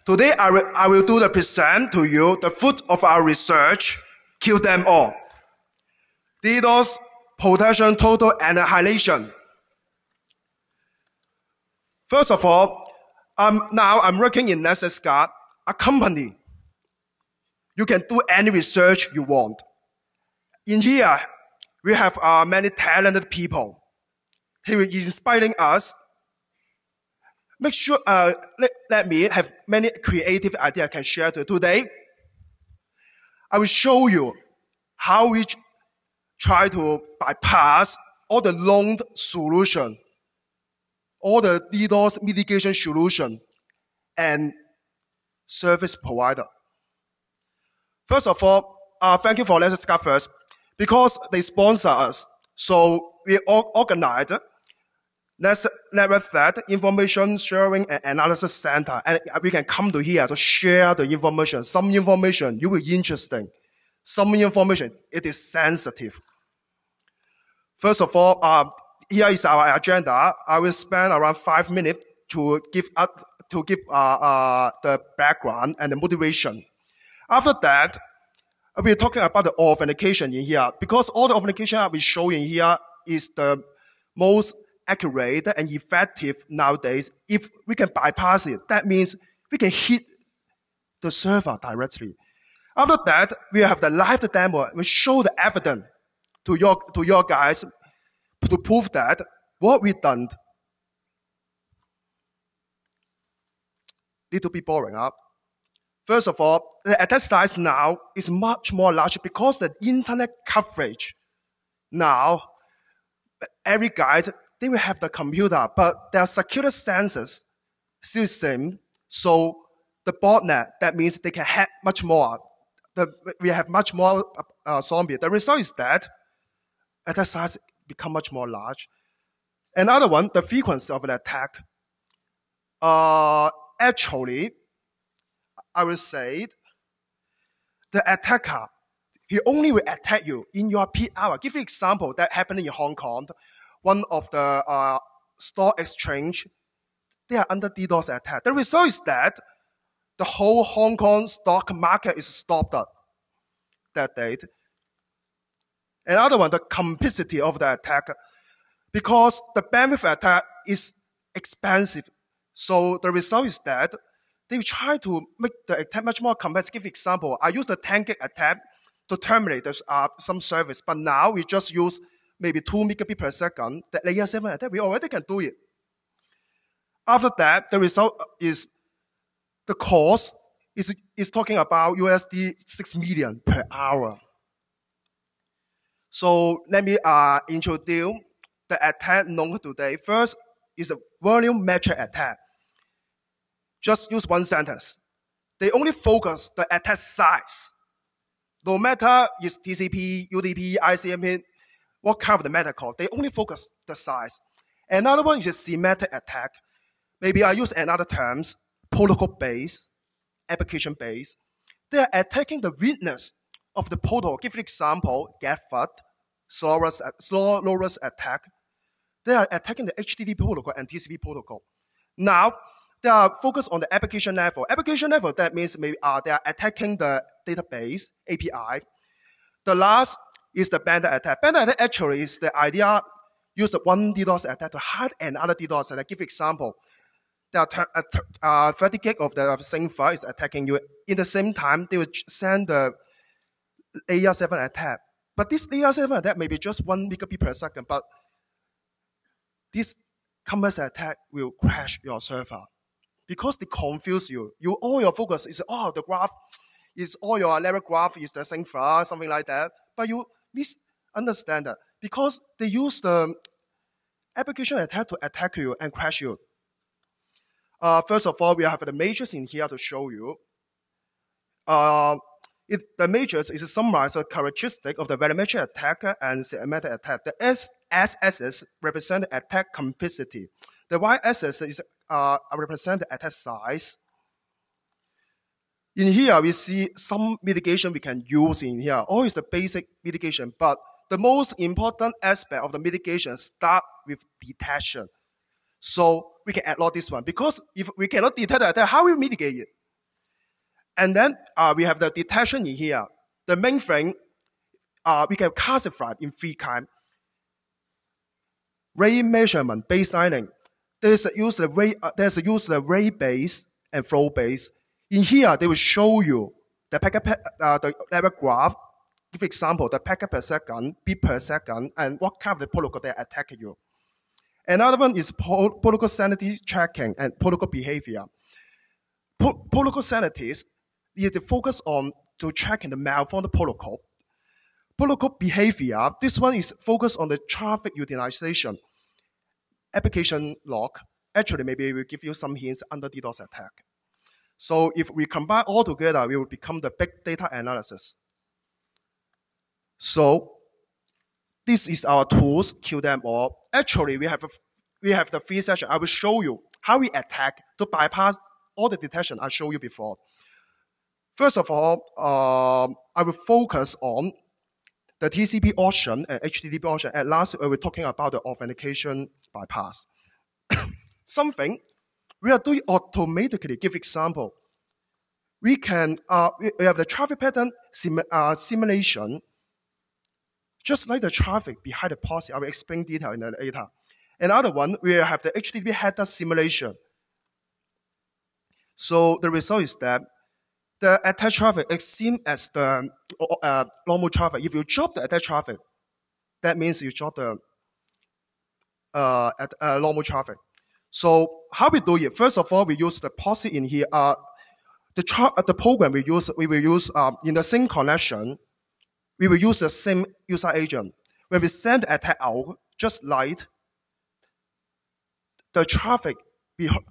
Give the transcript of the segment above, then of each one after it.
Today, I will do the present to you the fruit of our research, kill them all. DDoS protection total annihilation. First of all, now I'm working in DEFCON, a company. You can do any research you want. In here, we have many talented people. He is inspiring us. Make sure, let me have many creative ideas I can share today. I will show you how we try to bypass all the long solution, all the DDoS mitigation solution, and service provider. First of all, thank you for DEFCON first, because they sponsor us. So we organized Level that information sharing and analysis center, and we can come to here to share the information. Some information you will be interesting. Some information it is sensitive. First of all, here is our agenda. I will spend around 5 minutes to give the background and the motivation. After that, we're talking about the authentication in here, because all the authentication I will show in here is the most accurate and effective nowadays. If we can bypass it, that means we can hit the server directly. After that, we have the live demo. We show the evidence to your guys to prove that what we done. Little bit boring, huh? First of all, the attack size now is much more large because the internet coverage. Now, every guys, they will have the computer, but their security sensors still the same. So the botnet, that means they can hack much more. We have much more zombie. The result is that attack size become much more large. Another one, the frequency of the attack. Actually, I will say the attacker, he only will attack you in your peak hour. Give you an example that happened in Hong Kong. One of the stock exchange, they are under DDoS attack. The result is that the whole Hong Kong stock market is stopped that date. Another one, the complexity of the attack, because the bandwidth attack is expensive. So the result is that they try to make the attack much more complex. Give example, I use the 10 gig attack to terminate some service, but now we just use maybe 2 megabits per second. The layer 7 attack, we already can do it. After that, the result is the cost is talking about USD 6 million per hour. So let me introduce the attack known today. First is a volume metric attack. Just use one sentence. They only focus the attack size. No matter is TCP, UDP, ICMP, what kind of the method called, they only focus the size. Another one is a semantic attack. Maybe I use another terms, protocol-based, application-based. They are attacking the weakness of the protocol. Give an example, GetFUD, slowest attack. They are attacking the HTTP protocol and TCP protocol. Now, they are focused on the application level. Application level, that means maybe they are attacking the database, API. The last is the bandit attack. Bandit attack actually is the idea, use one DDoS attack to hide another DDoS attack. Give example. There are 30 gig of the same file is attacking you. In the same time, they will send the layer 7 attack. But this layer 7 attack may be just 1 megabit per second, but this complex attack will crash your server because they confuse you. All your focus is, the graph is all your level graph is the same file, something like that. But you misunderstand that because they use the application attack to attack you and crash you. First of all, we have the measures in here to show you. The measures is a summarized characteristic of the volumetric attack and semantic attack. The S-axis represent the attack complexity. The Y-axis is represent the attack size. In here, we see some mitigation we can use in here. All is the basic mitigation, but the most important aspect of the mitigation start with detection. So we can add this one, because if we cannot detect the attack, how will we mitigate it? And then we have the detection in here. The main thing, we can classify in 3 kinds. Rate measurement, baselining. There's a use the rate base and flow base. In here, they will show you the packet the level graph. Give example, the packet per second, bit per second, and what kind of the protocol they attack you. Another one is protocol sanity tracking and protocol behavior. Protocol sanity is the focus on to tracking the malformed protocol. Protocol behavior, this one is focused on the traffic utilization. Application log, actually maybe we will give you some hints under DDoS attack. So if we combine all together, we will become the big data analysis. So this is our tools, kill them all. Actually, we have the 3 sessions. I will show you how we attack to bypass all the detection I showed you before. First of all, I will focus on the TCP option and HTTP option. At last, we're talking about the authentication bypass. Something we are doing automatically. Give example. We can we have the traffic pattern simulation, just like the traffic behind the policy. I will explain detail in the later. Another one, we have the HTTP header simulation. So the result is that the attack traffic is same as the normal traffic. If you drop the attack traffic, that means you drop the normal traffic. So how we do it? First of all, we use the policy in here. The program we will use in the same connection. We will use the same user agent. When we send the attack out, just like the traffic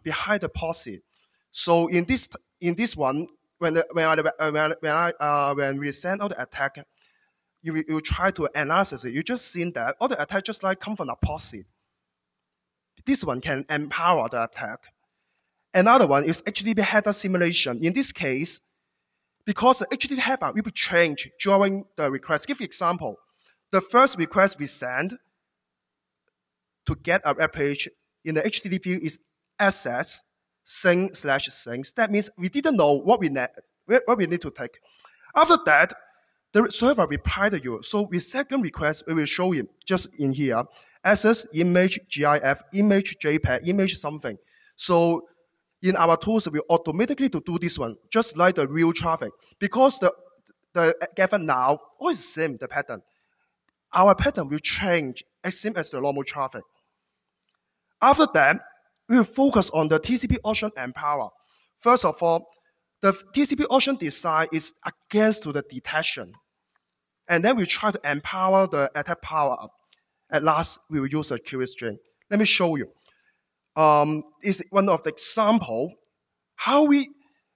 behind the policy. So in this one, when we send out the attack, you try to analyze it. You just seen that all the attack just like come from a policy. This one can empower the attack. Another one is HTTP header simulation. In this case, because the HTTP header will be changed during the request. Give example, the first request we send to get a web page in the HTTP is access sing/sing. That means we didn't know what we need to take. After that, the server replied to you. So with second request, we will show you just in here, access image GIF, image JPEG, image something. So in our tools, we automatically to do this one, just like the real traffic. Because the given now, all is the same, the pattern. Our pattern will change as same as the normal traffic. After that, we will focus on the TCP option and power. First of all, the TCP option design is against to the detection. And then we try to empower the attack power up. At last, we will use a query string. Let me show you. Is one of the example how we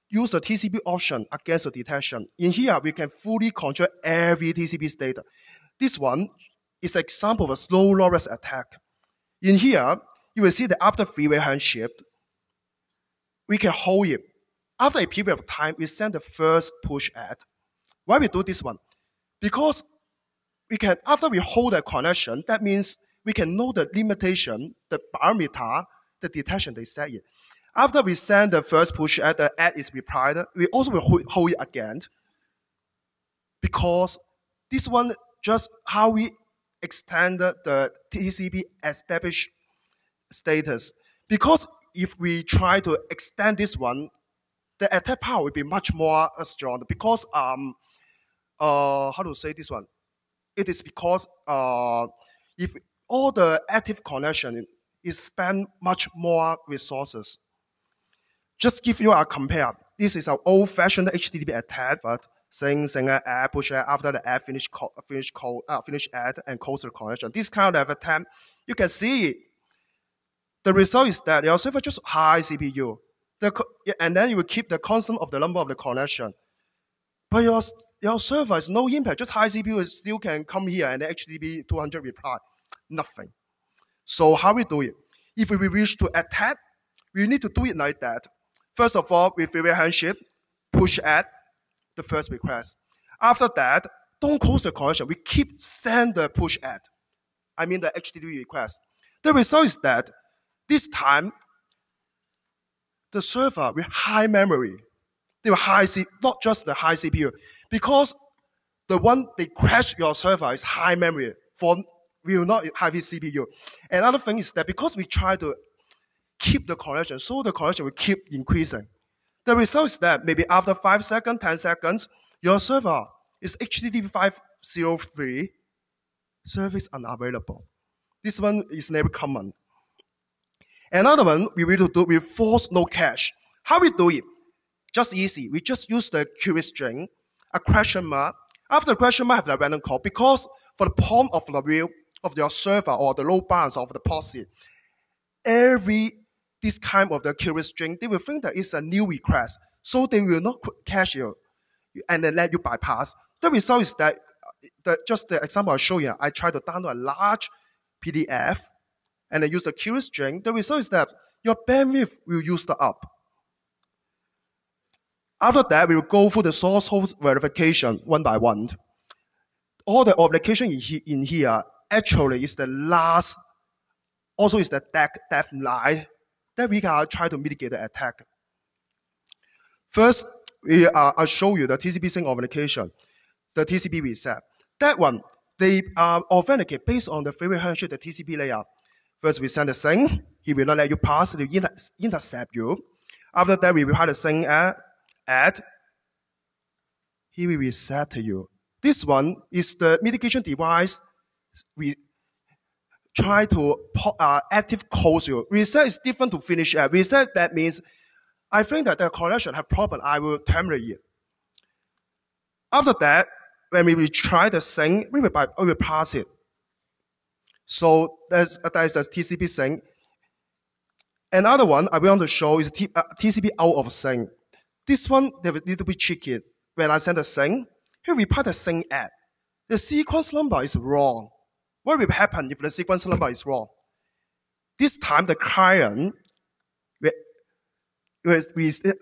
use the TCP option against the detection. In here, we can fully control every TCP state. This one is an example of a slow loris attack. In here, you will see that after three-way handshake, we can hold it. After a period of time, we send the first push ad. Why we do this one? Because we can, after we hold a connection, that means we can know the limitation, the parameter, the detection they set it. After we send the first push ad, the ad is replied, we also will hold it again. Because this one just how we extend the TCP established status. Because if we try to extend this one, the attack power will be much more strong. Because how to say this one? It is because if all the active connection is spend much more resources. Just give you a compare. This is an old-fashioned HTTP attack, but sing ad, push ad, after the ad finish ad and close the connection. This kind of attack, you can see the result is that your server just high CPU. And then you will keep the constant of the number of the connection. But your server is no impact, just high CPU still can come here and HTTP 200 reply. Nothing. So how we do it? If we wish to attack, we need to do it like that. First of all, with three-way handshake, push ad the first request. After that, don't close the connection. We keep send the push ad. I mean the HTTP request. The result is that this time, the server with high memory, They will not just the high CPU, because the one they crash your server is high memory, will not have his CPU. Another thing is that because we try to keep the connection, so the connection will keep increasing. The result is that maybe after 5 seconds, 10 seconds, your server is HTTP 503, service unavailable. This one is never common. Another one we will do with force no cache. How we do it? Just easy. We just use the query string, a question mark. After the question mark, have the random call, because for the point of the view of your server or the load balance of the policy, this kind of the query string, they will think that it's a new request, so they will not cache you and then let you bypass. The result is that, just the example I show you, I try to download a large PDF and then use the query string. The result is that your bandwidth will use up. After that, we will go through the source host verification one by one. All the authentication in here actually is the last, also is the death line that we can try to mitigate the attack. First, I'll show you the TCP sync authentication, the TCP reset. That one, they authenticate based on the favorite handshake, the TCP layer. First, we send the sync. He will not let you pass. He will intercept you. After that, we reply the sync add. He will reset to you. This one is the mitigation device. We try to active close you. Reset is different to finish. Reset, that means I think that the connection have problem. I will terminate it. After that, when we retry the sync, we will pass it. So that is the TCP sync. Another one I want to show is TCP out of sync. This one, they will need to be tricky. When I send a sync, he will reply the sync add. The sequence number is wrong. What will happen if the sequence number is wrong? This time, the client will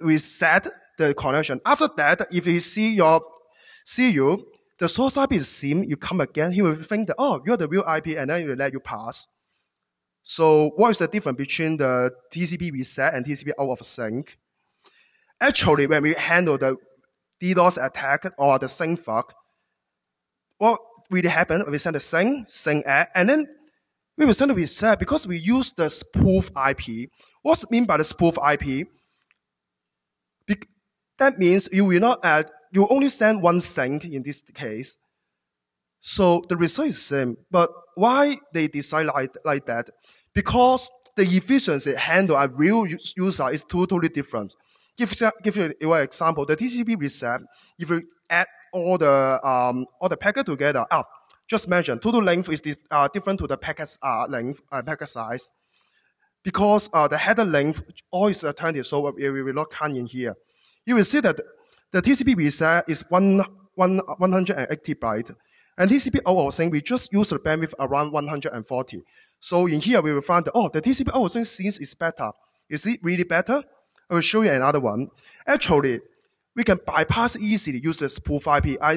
reset the connection. After that, if he see you, the source IP is same, you come again, he will think that, oh, you're the real IP, and then he will let you pass. So what is the difference between the TCP reset and TCP out of sync? Actually, when we handle the DDoS attack or the sync fuck, what really happened? We send the sync add, and then we will send the reset because we use the spoof IP. What's mean by the spoof IP? That means you will not add, you only send one sync in this case. So the result is the same. But why they decide like that? Because the efficiency handle a real user is totally different. Give you an example. The TCP reset, if you add all the packet together, just mention total length is different to the packet length, packet size, because the header length all is alternative, so we will not count in here. You will see that the TCP reset is 180 bytes, and TCP out of sync we just use the bandwidth around 140. So in here we will find that the TCP out of sync seems is better. Is it really better? I will show you another one. Actually, we can bypass easily use the spoof IP. I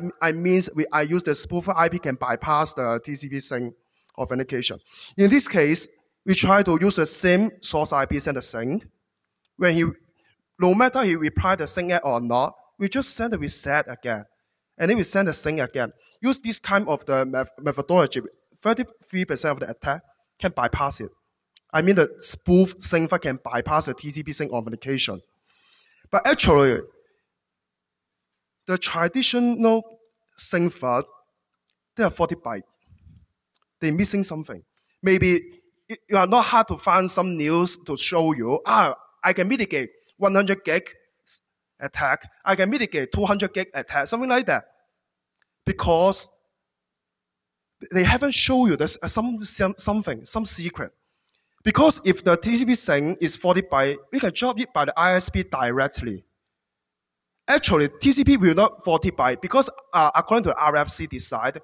use the spoof IP can bypass the TCP sync authentication. In this case, we try to use the same source IP send the sync. When no matter he reply the sync or not, we just send the reset again. And then we send the sync again. Use this kind of the methodology. 33% of the attack can bypass it. I mean the spoof sync can bypass the TCP sync authentication. But actually, the traditional sync they are 40 bytes. They're missing something. Maybe you are not hard to find some news to show you, I can mitigate 100 gig attack. I can mitigate 200 gig attack, something like that. Because they haven't shown you this, some secret. Because if the TCP sync is 40 bytes, we can drop it by the ISP directly. Actually, TCP will not 40 bytes because according to the RFC decide,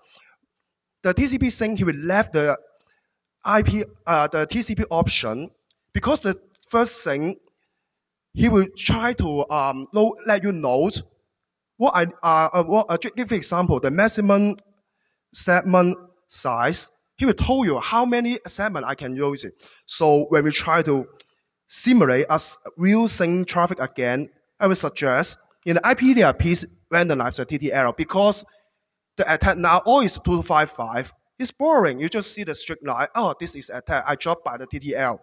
the TCP sync, he will left the the TCP option because the first sync, he will try to let you know give example, the maximum segment size. He will tell you how many segments I can use it. So when we try to simulate as real sync traffic again, I will suggest in the IP layer, please randomize the TTL because the attack now all is 255. It's boring. You just see the strict line. Oh, this is attack. I dropped by the TTL.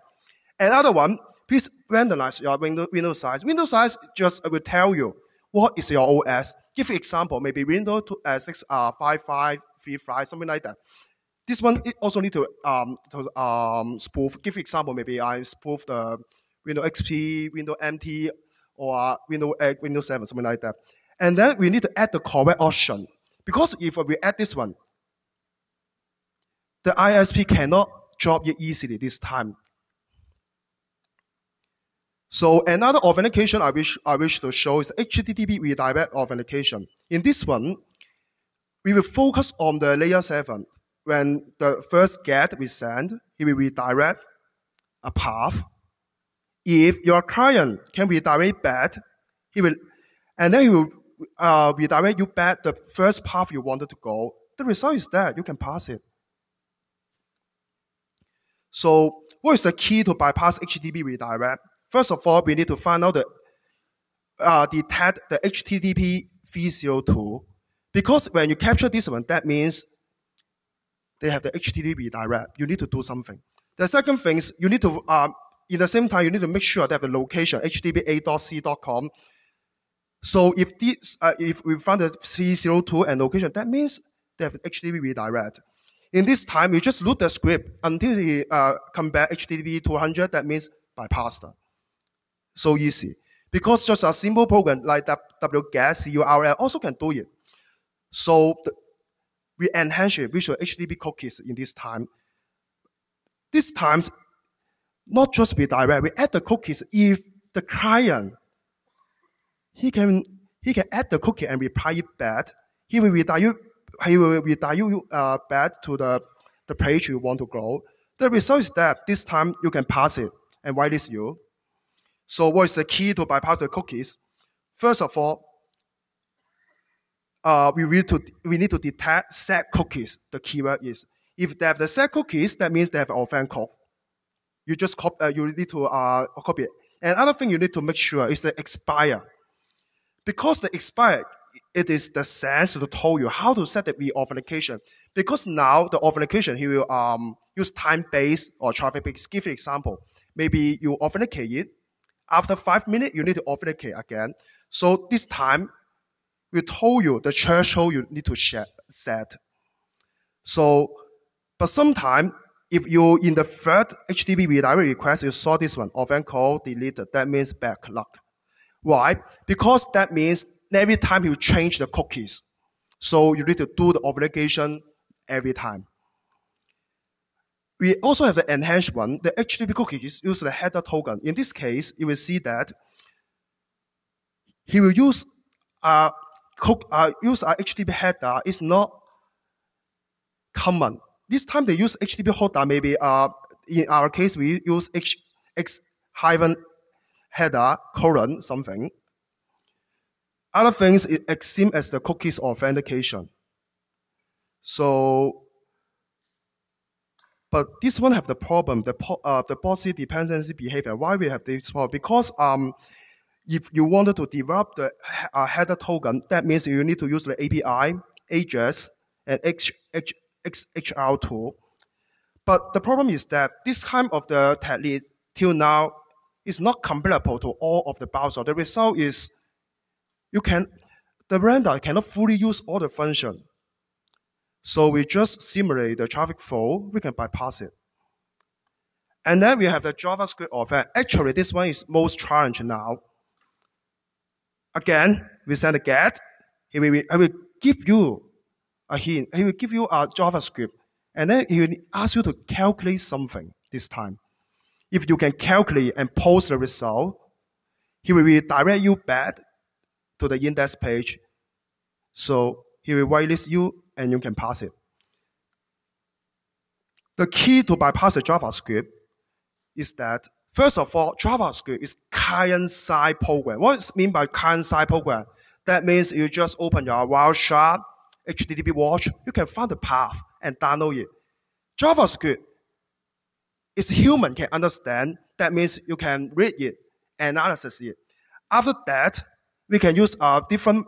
Another one, please randomize your window size. Window size just will tell you what is your OS. Give example, maybe Windows 5535, something like that. This one it also need to spoof. Give example, maybe I spoof the Windows XP, Windows MT, or Windows 8, Windows 7, something like that. And then we need to add the correct option. Because if we add this one, the ISP cannot drop it easily this time. So another authentication I wish to show is HTTP redirect authentication. In this one, we will focus on the layer 7. When the first GET we send, it will redirect a path. If your client can redirect back, he will redirect you back the first path you wanted to go. The result is that you can pass it. So what is the key to bypass HTTP redirect? First of all, we need to find out detect the HTTP 302. Because when you capture this one, that means they have the HTTP redirect. You need to do something. The second thing is you need to, in the same time, you need to make sure they have a location, http://a.c.com. So if we find the 302 and location, that means they have HTTP redirect. In this time, you just load the script until they come back HTTP 200, that means bypassed. So easy. Because just a simple program like wget curl also can do it. So we enhance it with HTTP cookies in this time. This time, not just redirect, we add the cookies. If the client, he can add the cookie and reply it back. He will redirect you back to the page you want to go. The result is that this time you can pass it and whitelist you. So what is the key to bypass the cookies? First of all, we need to detect set cookies. The keyword is if they have the set cookies, that means they have offend code. You just you need to copy it. Another thing you need to make sure is the expire. Because the expire, it is the sense to tell you how to set the re-authentication. Because now the authentication, he will use time-based or traffic-based. Give an example. Maybe you authenticate it. After 5 minutes, you need to authenticate again. So this time, we told you the threshold you need to set. So, but sometimes, if you in the third HTTP redirect request, you saw this one, offend code deleted, that means bad luck. Why? Because that means every time you change the cookies. So you need to do the authentication every time. We also have the enhanced one. The HTTP cookies use the header token. In this case, you will see that he will use our HTTP header is not common. This time they use HTTP header. Maybe in our case we use x-header colon something. Other things it seems as the cookies authentication. So, but this one have the problem, the policy dependency behavior. Why we have this problem? Because if you wanted to develop the header token, that means you need to use the API, address, and XHR tool. But the problem is that this kind of the technique till now is not comparable to all of the browser. The result is the render cannot fully use all the function. So we just simulate the traffic flow, we can bypass it. And then we have the JavaScript offend. Actually, this one is most challenging now. Again, we send a GET. I will give you a hint. He will give you a JavaScript. And then he will ask you to calculate something this time. If you can calculate and post the result, he will redirect you back to the index page. So he will whitelist you and you can pass it. The key to bypass the JavaScript is that, first of all, JavaScript is client-side program. What does it mean by client-side program? That means you just open your Wireshark, HTTP watch, you can find the path and download it. JavaScript is human can understand. That means you can read it, analyze it. After that, we can use a different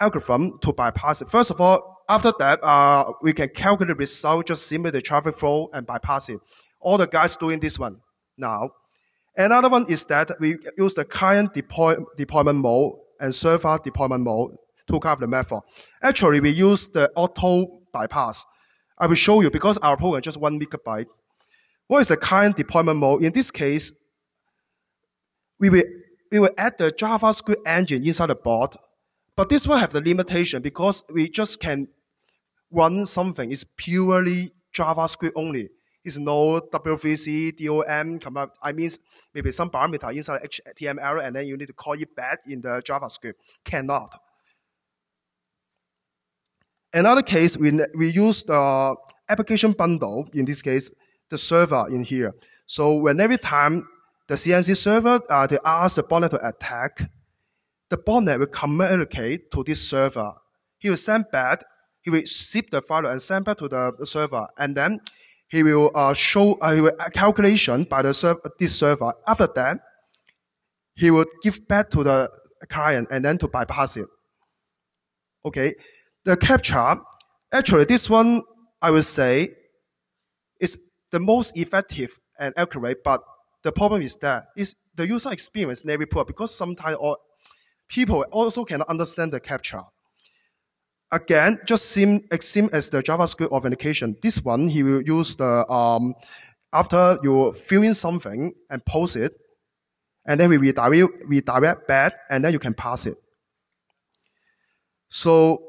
algorithm to bypass it. First of all, after that, we can calculate the result, just simulate the traffic flow and bypass it. All the guys doing this one now. Another one is that we use the client deployment mode and server deployment mode to cover the method. Actually, we use the auto bypass. I will show you because our program is just 1 megabyte. What is the client deployment mode? In this case, we will add the JavaScript engine inside the board, but this one have the limitation because we just can run something. It's purely JavaScript only. It's no W3C, DOM, I mean, maybe some parameter inside HTML and then you need to call it back in the JavaScript. Cannot. Another case, we use the application bundle, in this case, the server in here. So when every time the CMC server, they ask the botnet to attack, the botnet will communicate to this server. He will send back, he will zip the file and send back to the server, and then he will show a calculation by this server. After that, he will give back to the client and then to bypass it. Okay. The captcha, actually this one, I would say, is the most effective and accurate, but the problem is that the user experience very poor because sometimes people also cannot understand the captcha. Again, just same as the JavaScript authentication. This one, he will use the, after you fill in something and post it, and then we redirect back, and then you can pass it. So,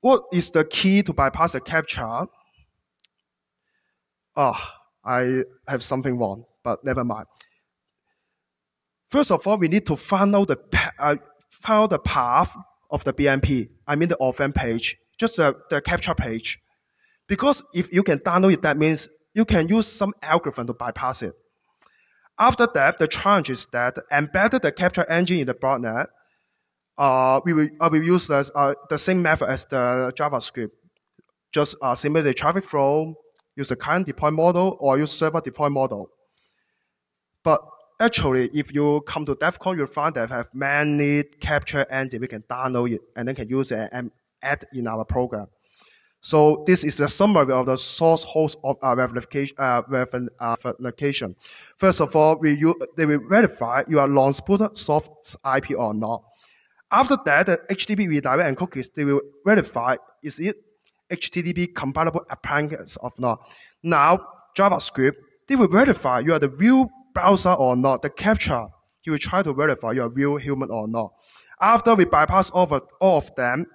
what is the key to bypass the captcha? I have something wrong, but never mind. First of all, we need to find out the path of the BMP. I mean the offend page, just the captcha page. Because if you can download it, that means you can use some algorithm to bypass it. After that, the challenge is that embedded the captcha engine in the botnet, we will use the same method as the JavaScript. Just simulate the traffic flow, use the client deploy model, or use server deploy model. But actually, if you come to DEFCON, you'll find that we have many captcha engines. We can download it and then can use it and add in our program. So this is the summary of the source host of our verification. First of all, they will verify you are long-spooted source IP or not. After that, the HTTP redirect and cookies, they will verify is it HTTP compatible appliance or not. Now, JavaScript, they will verify you are the real browser or not. The captcha, he will try to verify you are real human or not. After we bypass all of them,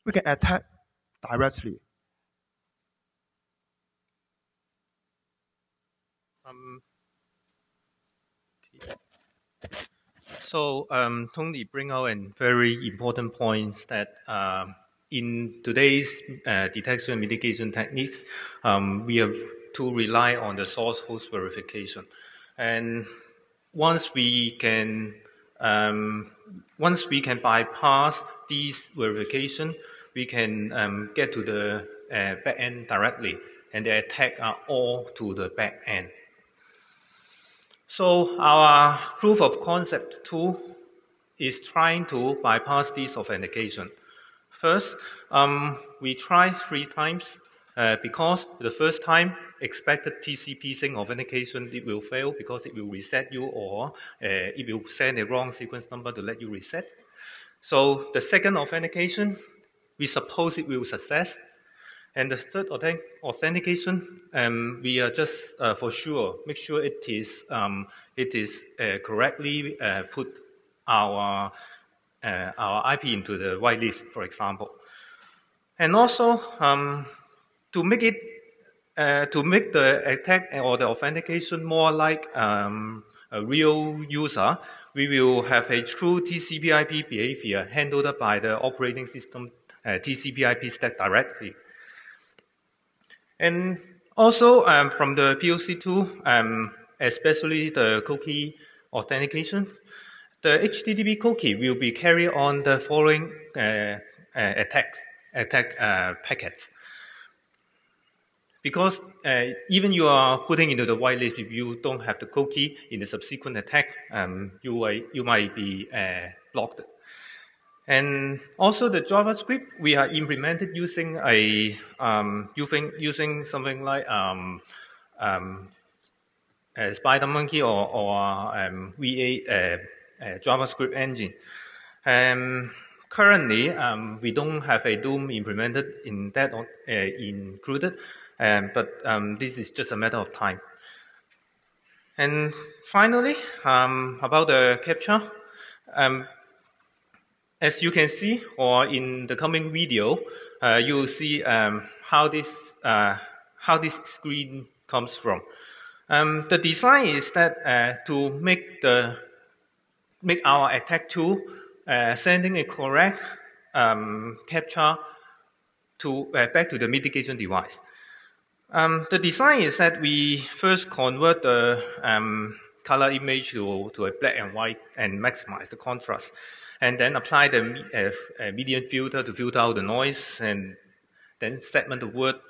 we can attack directly. So Tony bring out a very important point that in today's detection and mitigation techniques, we have to rely on the source host verification. And once we can bypass these verification, we can get to the back end directly, and the attack are all to the back end. So our proof of concept tool is trying to bypass this authentication. First, we try 3 times because the first time expected TCP sync authentication, it will fail because it will reset you or it will send a wrong sequence number to let you reset. So the second authentication, we suppose it will success. And the third authentication, we are just for sure make sure it is correctly put our IP into the whitelist, for example. And also to make the attack or the authentication more like a real user, we will have a true TCP/IP behavior handled by the operating system TCP/IP stack directly. And also from the POC tool, especially the cookie authentication, the HTTP cookie will be carried on the following attack packets. because even you are putting into the whitelist, if you don't have the cookie in the subsequent attack, you might be blocked. And also the JavaScript we are implemented using a using something like Spider Monkey or V8 JavaScript engine. Currently, we don't have a Doom implemented in that included, but this is just a matter of time. And finally, about the captcha, as you can see, or in the coming video, you will see how this screen comes from. The design is that to make our attack tool sending a correct captcha back to the mitigation device. The design is that we first convert the color image to a black and white and maximize the contrast, and then apply the median filter to filter out the noise, and then segment the word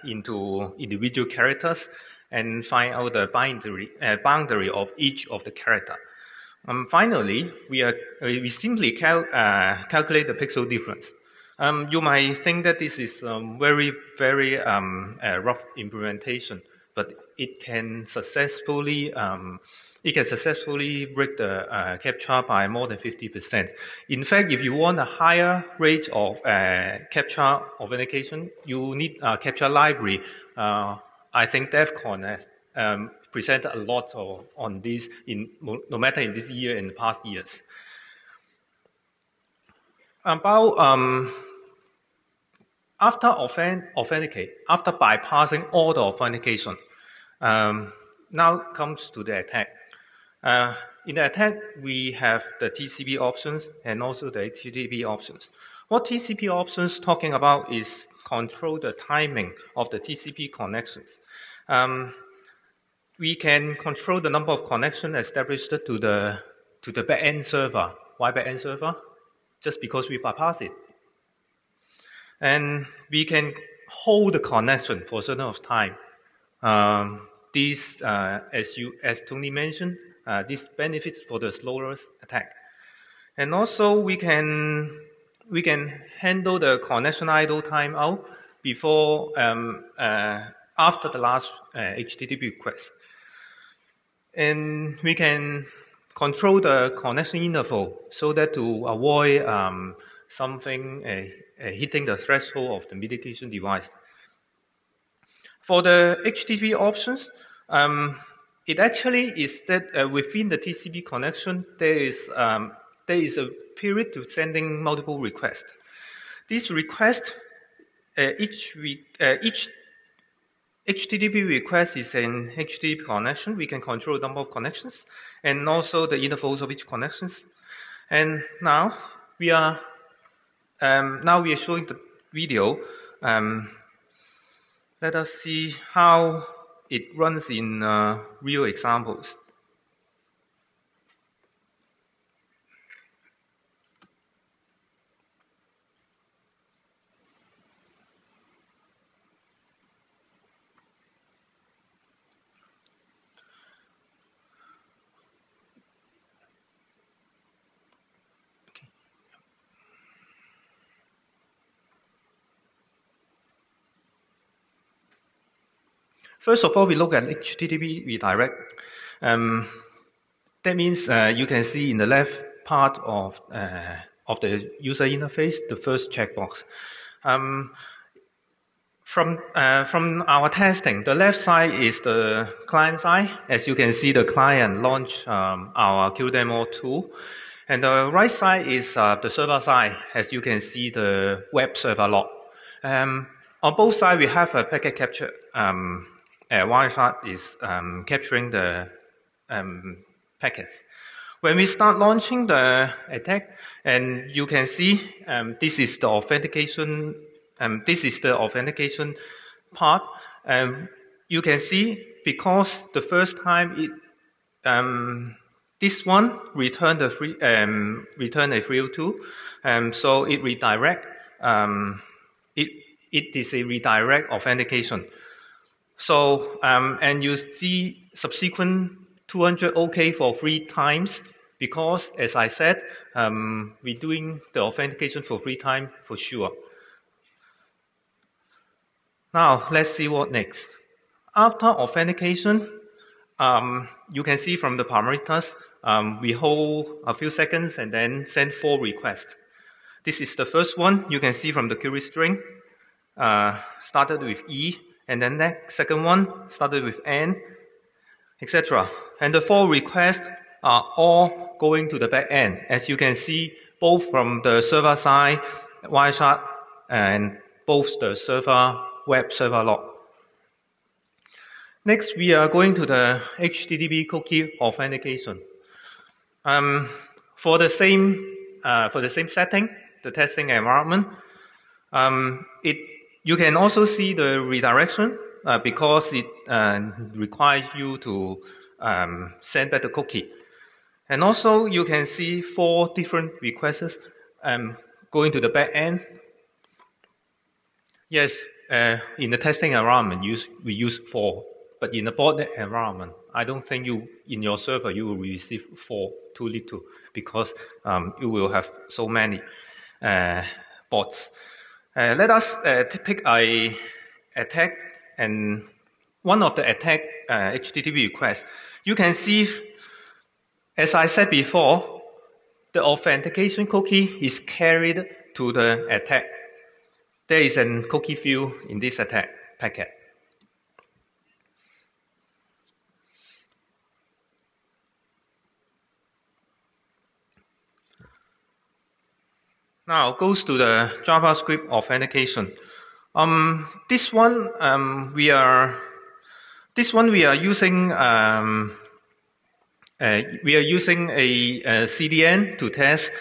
into individual characters and find out the boundary of each of the character. Finally, we simply calculate the pixel difference. You might think that this is very rough implementation, but it can successfully break the captcha by more than 50%. In fact, if you want a higher rate of captcha authentication, you need a captcha library. I think DEFCON presented a lot on this, no matter in this year and the past years. About after bypassing all the authentication, now comes to the attack. In the attack, we have the TCP options and also the HTTP options. What TCP options talking about is control the timing of the TCP connections. We can control the number of connections established to the backend server. Why backend server? Just because we bypass it. And we can hold the connection for a certain of time. This, as Tony mentioned, this benefits for the slowest attack. And also we can handle the connection idle timeout before after the last HTTP request. And we can control the connection interval so that to avoid something hitting the threshold of the mitigation device. For the HTTP options, it actually is that within the TCP connection, there is a period to sending multiple requests. This request, each HTTP request is an HTTP connection. We can control the number of connections and also the intervals of each connections. And now we are showing the video. Let us see how it runs in real examples. First of all, we look at HTTP redirect. That means you can see in the left part of the user interface, the first checkbox. From our testing, the left side is the client side. As you can see, the client launched our QDemo tool. And the right side is the server side. As you can see, the web server log. On both sides, we have a packet capture. Wireshark is capturing the packets. When we start launching the attack, and you can see this is the authentication. This is the authentication part. You can see because the first time it this one returned a free return a 302, so it redirect. It is a redirect authentication. So, and you see subsequent 200 OK for 3 times because, as I said, we're doing the authentication for 3 times for sure. Now, let's see what next. After authentication, you can see from the parameters, we hold a few seconds and then send 4 requests. This is the first one. You can see from the query string, started with E, and then the second one started with N, etc. And the 4 requests are all going to the back end, as you can see, both from the server side, Wireshark, and both the server web server log. Next, we are going to the HTTP cookie authentication. For the same setting, the testing environment, you can also see the redirection because it requires you to send back the cookie. And also, you can see 4 different requests going to the back end. Yes, in the testing environment, we use 4. But in a botnet environment, I don't think in your server you will receive 4, too little, because you will have so many bots. Let us pick a attack, and one of the attack HTTP requests. You can see, as I said before, the authentication cookie is carried to the attack. There is a cookie field in this attack packet. Now goes to the JavaScript authentication. This one we are using a CDN to test.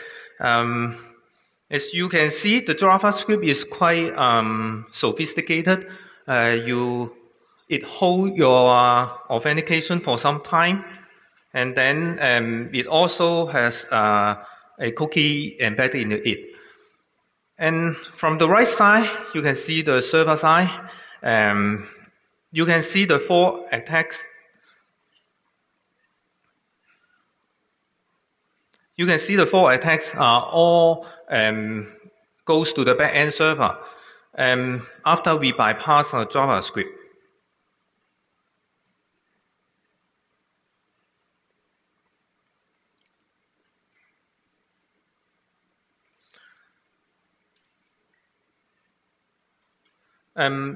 As you can see, the JavaScript is quite sophisticated. It holds your authentication for some time, and then it also has a cookie embedded in it. And from the right side, you can see the server side. You can see the 4 attacks. You can see the 4 attacks are all goes to the back-end server after we bypass our JavaScript.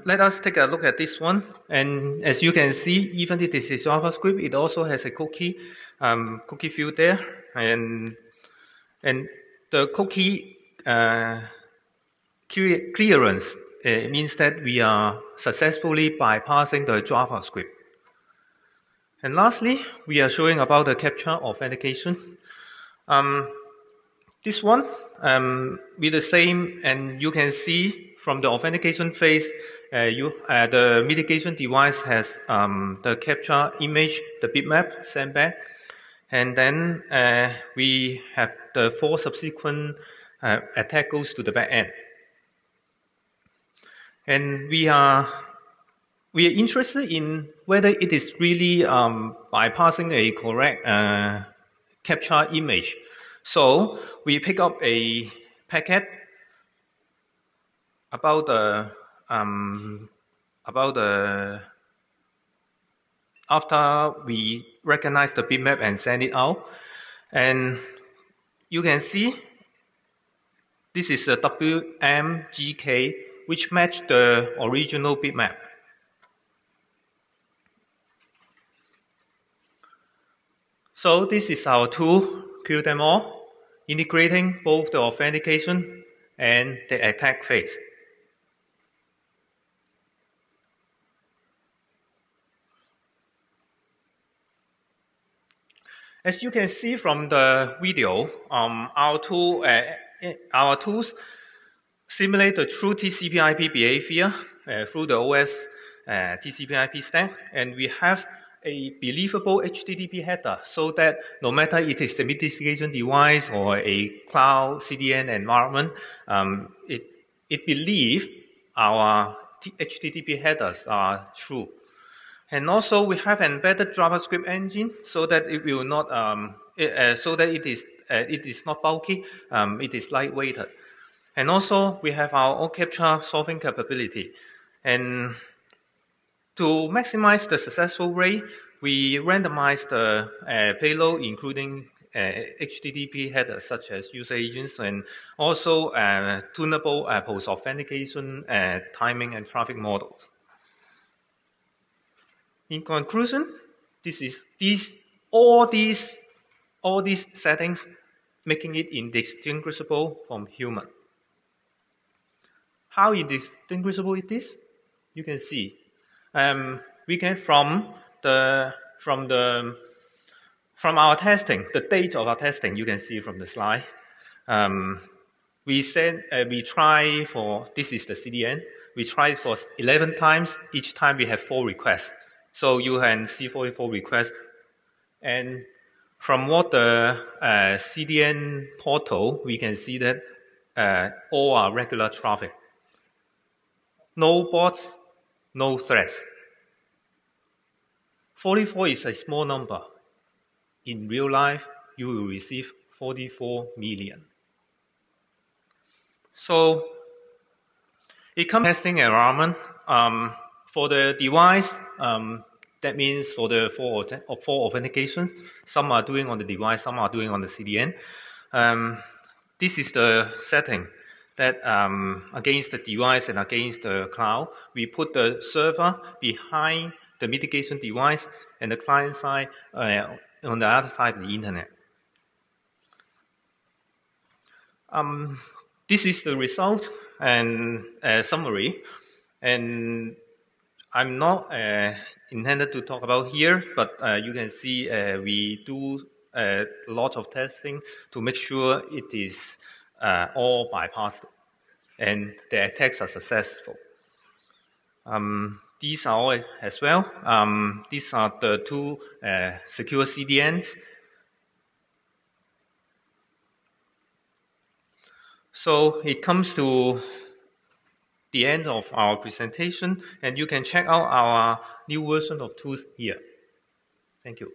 Let us take a look at this one. And as you can see, even if this is JavaScript, it also has a cookie field there. And the cookie clearance means that we are successfully bypassing the JavaScript. And lastly, we are showing about the captcha authentication. This one with the same, and you can see from the authentication phase, the mitigation device has the captcha image, the bitmap sent back, and then we have the 4 subsequent attack goes to the back end. And we are interested in whether it is really bypassing a correct captcha image. So we pick up a packet about after we recognize the bitmap and send it out, and you can see this is a WMGK which match the original bitmap. So this is our tool, kill them all, integrating both the authentication and the attack phase. As you can see from the video, our tools simulate the true TCP/IP behavior through the OS TCP/IP stack, and we have a believable HTTP header so that no matter it is a mitigation device or a cloud CDN environment, it believes our HTTP headers are true. And also we have embedded JavaScript engine so that it will not it is not bulky, it is lightweighted. And also we have our OCaptcha solving capability. And to maximize the successful rate, we randomize the payload, including HTTP headers such as user agents, and also tunable post-authentication, timing, and traffic models. In conclusion, all these settings making it indistinguishable from human. How indistinguishable it is? You can see. We get from our testing, the date of our testing, you can see from the slide. We try for, this is the CDN, we tried for 11 times, each time we have 4 requests. So you can see 44 requests. And from what the CDN portal, we can see that all are regular traffic. No bots, no threats. 44 is a small number. In real life, you will receive 44 million. So, it comes testing environment. For the device, that means for the four authentication, some are doing on the device, some are doing on the CDN. This is the setting that against the device and against the cloud, we put the server behind the mitigation device and the client side on the other side of the internet. This is the result and summary, and I'm not intended to talk about here, but you can see we do a lot of testing to make sure it is all bypassed and the attacks are successful. These are all as well. These are the 2 secure CDNs. So it comes to the end of our presentation, and you can check out our new version of tools here. Thank you.